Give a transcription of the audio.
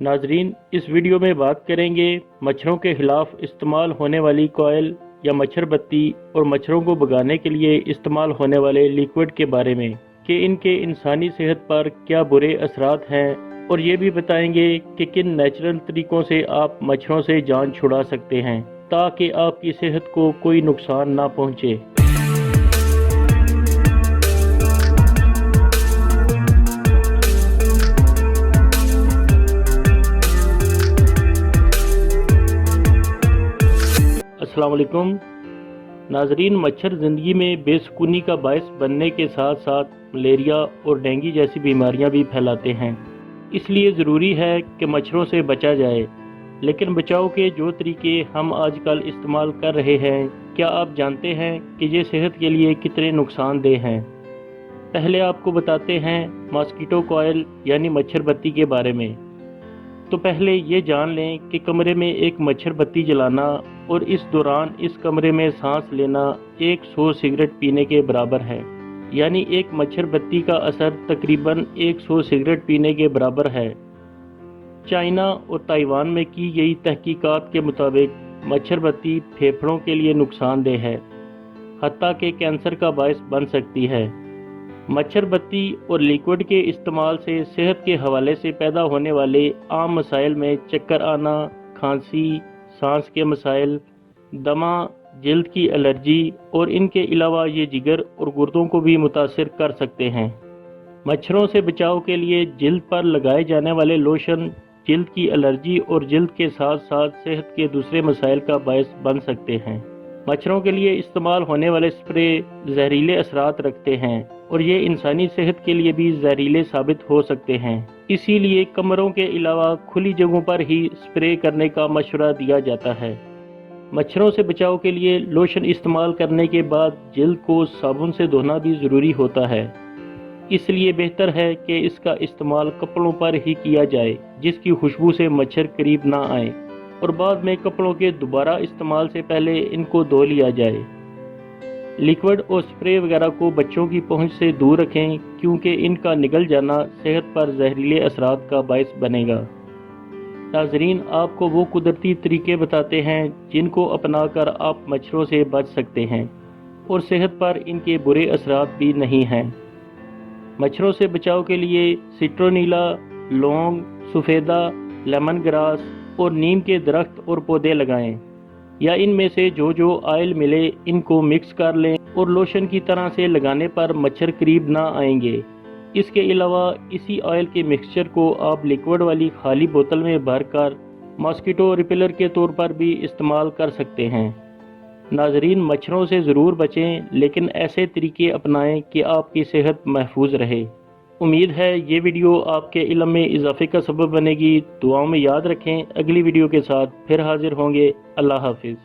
नाजरीन, इस वीडियो में बात करेंगे मच्छरों के खिलाफ इस्तेमाल होने वाली कॉइल या मच्छर बत्ती और मच्छरों को भगाने के लिए इस्तेमाल होने वाले लिक्विड के बारे में कि इनके इंसानी सेहत पर क्या बुरे असरात हैं, और ये भी बताएंगे कि किन नेचुरल तरीकों से आप मच्छरों से जान छुड़ा सकते हैं ताकि आपकी सेहत को कोई नुकसान ना पहुंचे। अस्सलाम वालेकुम नाजरीन, मच्छर ज़िंदगी में बेसुकूनी का बायस बनने के साथ साथ मलेरिया और डेंगू जैसी बीमारियां भी फैलाते हैं। इसलिए ज़रूरी है कि मच्छरों से बचा जाए। लेकिन बचाव के जो तरीके हम आजकल इस्तेमाल कर रहे हैं, क्या आप जानते हैं कि ये सेहत के लिए कितने नुकसानदेह हैं? पहले आपको बताते हैं मॉस्किटो कॉइल यानी मच्छर बत्ती के बारे में। तो पहले ये जान लें कि कमरे में एक मच्छर बत्ती जलाना और इस दौरान इस कमरे में सांस लेना 100 सिगरेट पीने के बराबर है। यानी एक मच्छर बत्ती का असर तकरीबन 100 सिगरेट पीने के बराबर है। चाइना और ताइवान में की गई तहकीकात के मुताबिक मच्छर बत्ती फेफड़ों के लिए नुकसानदेह है, हत्ता कि कैंसर का बायस बन सकती है। मच्छर बत्ती और लिक्विड के इस्तेमाल से सेहत के हवाले से पैदा होने वाले आम मसाइल में चक्कर आना, खांसी, सांस के मसाइल, दमा, जल्द की एलर्जी और इनके अलावा ये जिगर और गुर्दों को भी मुतासिर कर सकते हैं। मच्छरों से बचाव के लिए जल्द पर लगाए जाने वाले लोशन जल्द की एलर्जी और जल्द के साथ साथ सेहत के दूसरे मसाइल का बायस बन सकते हैं। मच्छरों के लिए इस्तेमाल होने वाले स्प्रे जहरीले असरात रखते हैं और ये इंसानी सेहत के लिए भी जहरीले साबित हो सकते हैं। इसीलिए कमरों के अलावा खुली जगहों पर ही स्प्रे करने का मशवरा दिया जाता है। मच्छरों से बचाव के लिए लोशन इस्तेमाल करने के बाद जल्द को साबुन से धोना भी ज़रूरी होता है। इसलिए बेहतर है कि इसका इस्तेमाल कपड़ों पर ही किया जाए जिसकी खुशबू से मच्छर करीब ना आए, और बाद में कपड़ों के दोबारा इस्तेमाल से पहले इनको धो लिया जाए। लिक्विड और स्प्रे वगैरह को बच्चों की पहुंच से दूर रखें क्योंकि इनका निगल जाना सेहत पर जहरीले असरात का बायस बनेगा। नाजरीन, आपको वो कुदरती तरीके बताते हैं जिनको अपनाकर आप मच्छरों से बच सकते हैं और सेहत पर इनके बुरे असरात भी नहीं हैं। मच्छरों से बचाव के लिए सिट्रोनीला, लौंग, सफ़ेदा, लेमन ग्रास और नीम के दरख्त और पौधे लगाएं, या इनमें से जो ऑयल मिले इनको मिक्स कर लें और लोशन की तरह से लगाने पर मच्छर करीब ना आएंगे। इसके अलावा इसी ऑयल के मिक्सचर को आप लिक्विड वाली खाली बोतल में भरकर मॉस्किटो रिपेलर के तौर पर भी इस्तेमाल कर सकते हैं। नाजरीन, मच्छरों से ज़रूर बचें, लेकिन ऐसे तरीके अपनाएं कि आपकी सेहत महफूज रहे। उम्मीद है ये वीडियो आपके इल्म में इजाफे का सबब बनेगी। दुआओं में याद रखें। अगली वीडियो के साथ फिर हाजिर होंगे। अल्लाह हाफिज़।